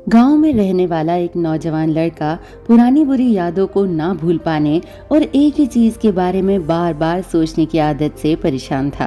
गांव में रहने वाला एक नौजवान लड़का पुरानी बुरी यादों को ना भूल पाने और एक ही चीज के बारे में बार बार सोचने की आदत से परेशान था।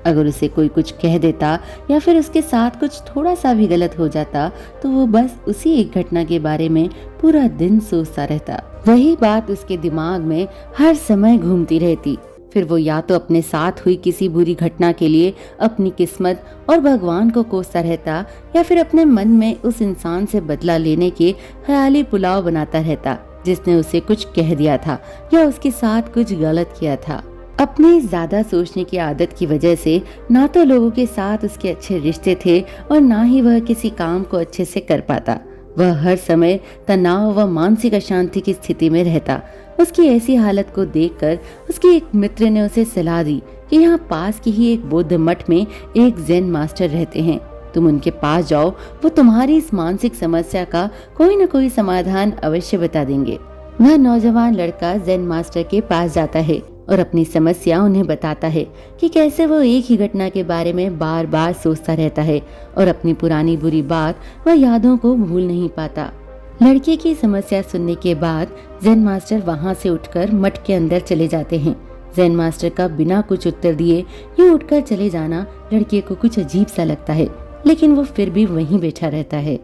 अगर उसे कोई कुछ कह देता या फिर उसके साथ कुछ थोड़ा सा भी गलत हो जाता तो वो बस उसी एक घटना के बारे में पूरा दिन सोचता रहता। वही बात उसके दिमाग में हर समय घूमती रहती। फिर वो या तो अपने साथ हुई किसी बुरी घटना के लिए अपनी किस्मत और भगवान को कोसता रहता या फिर अपने मन में उस इंसान से बदला लेने के ख्याली पुलाव बनाता रहता जिसने उसे कुछ कह दिया था या उसके साथ कुछ गलत किया था। अपने ज्यादा सोचने की आदत की वजह से ना तो लोगों के साथ उसके अच्छे रिश्ते थे और ना ही वह किसी काम को अच्छे से कर पाता। वह हर समय तनाव व मानसिक अशांति की स्थिति में रहता। उसकी ऐसी हालत को देखकर उसके एक मित्र ने उसे सलाह दी कि यहाँ पास की ही एक बौद्ध मठ में एक ज़ेन मास्टर रहते हैं, तुम उनके पास जाओ, वो तुम्हारी इस मानसिक समस्या का कोई न कोई समाधान अवश्य बता देंगे। वह नौजवान लड़का ज़ेन मास्टर के पास जाता है और अपनी समस्या उन्हें बताता है कि कैसे वो एक ही घटना के बारे में बार बार सोचता रहता है और अपनी पुरानी बुरी बात व यादों को भूल नहीं पाता। लड़के की समस्या सुनने के बाद ज़ेन मास्टर वहां से उठकर मठ के अंदर चले जाते हैं। ज़ेन मास्टर का बिना कुछ उत्तर दिए यूं उठकर चले जाना लड़के को कुछ अजीब सा लगता है, लेकिन वो फिर भी वहीं बैठा रहता है।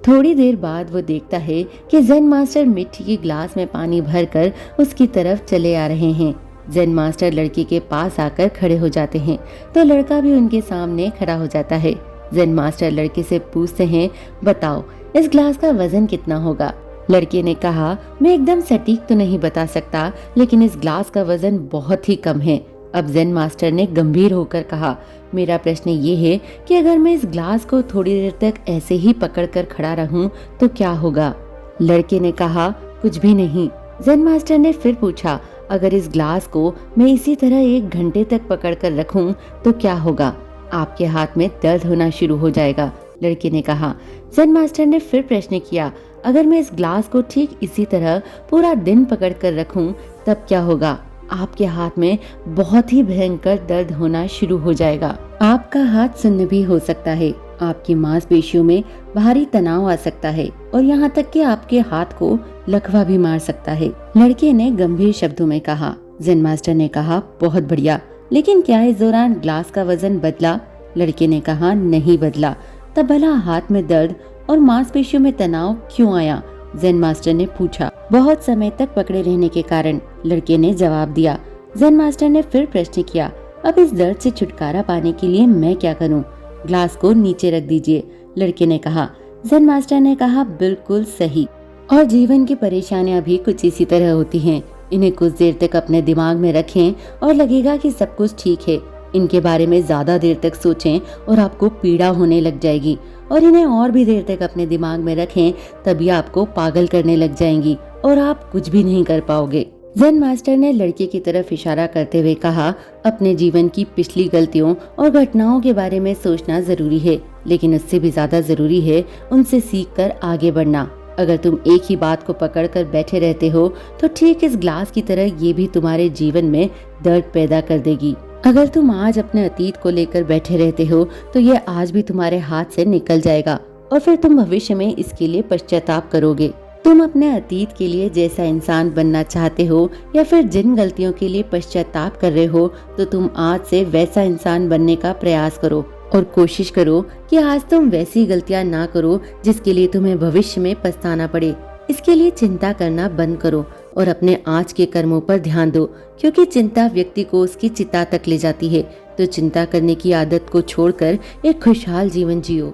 थोड़ी देर बाद वो देखता है कि ज़ेन मास्टर मिट्टी के ग्लास में पानी भरकर उसकी तरफ चले आ रहे हैं। ज़ेन मास्टर लड़के के पास आकर खड़े हो जाते हैं तो लड़का भी उनके सामने खड़ा हो जाता है। ज़ेन मास्टर लड़के से पूछते हैं, बताओ इस ग्लास का वजन कितना होगा? लड़के ने कहा, मैं एकदम सटीक तो नहीं बता सकता, लेकिन इस ग्लास का वजन बहुत ही कम है। अब ज़ेन मास्टर ने गंभीर होकर कहा, मेरा प्रश्न ये है कि अगर मैं इस ग्लास को थोड़ी देर तक ऐसे ही पकड़कर खड़ा रहूं तो क्या होगा? लड़के ने कहा, कुछ भी नहीं। ज़ेन मास्टर ने फिर पूछा, अगर इस ग्लास को मैं इसी तरह 1 घंटे तक पकड़कर रखूं तो क्या होगा? आपके हाथ में दर्द होना शुरू हो जाएगा। लड़के ने कहा। ज़ेन मास्टर ने फिर प्रश्न किया, अगर मैं इस ग्लास को ठीक इसी तरह पूरा दिन पकड़कर रखूं तब क्या होगा? आपके हाथ में बहुत ही भयंकर दर्द होना शुरू हो जाएगा। आपका हाथ सुन्न भी हो सकता है, आपकी मांसपेशियों में भारी तनाव आ सकता है और यहाँ तक कि आपके हाथ को लकवा भी मार सकता है। लड़के ने गंभीर शब्दों में कहा। ज़ेन मास्टर ने कहा, बहुत बढ़िया, लेकिन क्या इस दौरान ग्लास का वजन बदला? लड़के ने कहा, नहीं बदला। तब भला हाथ में दर्द और मांसपेशियों में तनाव क्यों आया? ज़ेन मास्टर ने पूछा। बहुत समय तक पकड़े रहने के कारण, लड़के ने जवाब दिया। ज़ेन मास्टर ने फिर प्रश्न किया, अब इस दर्द से छुटकारा पाने के लिए मैं क्या करूं? ग्लास को नीचे रख दीजिए, लड़के ने कहा। ज़ेन मास्टर ने कहा, बिल्कुल सही। और जीवन की परेशानियां भी कुछ इसी तरह होती हैं। इन्हें कुछ देर तक अपने दिमाग में रखें और लगेगा कि सब कुछ ठीक है। इनके बारे में ज्यादा देर तक सोचें और आपको पीड़ा होने लग जाएगी, और इन्हें और भी देर तक अपने दिमाग में रखें तभी आपको पागल करने लग जाएंगी और आप कुछ भी नहीं कर पाओगे। ज़ेन मास्टर ने लड़के की तरफ इशारा करते हुए कहा, अपने जीवन की पिछली गलतियों और घटनाओं के बारे में सोचना जरूरी है, लेकिन उससे भी ज्यादा जरूरी है उनसे सीखकर आगे बढ़ना। अगर तुम एक ही बात को पकड़कर बैठे रहते हो तो ठीक इस ग्लास की तरह ये भी तुम्हारे जीवन में दर्द पैदा कर देगी। अगर तुम आज अपने अतीत को लेकर बैठे रहते हो तो ये आज भी तुम्हारे हाथ से निकल जाएगा और फिर तुम भविष्य में इसके लिए पश्चाताप करोगे। तुम अपने अतीत के लिए जैसा इंसान बनना चाहते हो या फिर जिन गलतियों के लिए पश्चाताप कर रहे हो तो तुम आज से वैसा इंसान बनने का प्रयास करो और कोशिश करो कि आज तुम वैसी गलतियां ना करो जिसके लिए तुम्हें भविष्य में पछताना पड़े। इसके लिए चिंता करना बंद करो और अपने आज के कर्मों पर ध्यान दो, क्योंकि चिंता व्यक्ति को उसकी चिता तक ले जाती है। तो चिंता करने की आदत को छोड़कर एक खुशहाल जीवन जियो।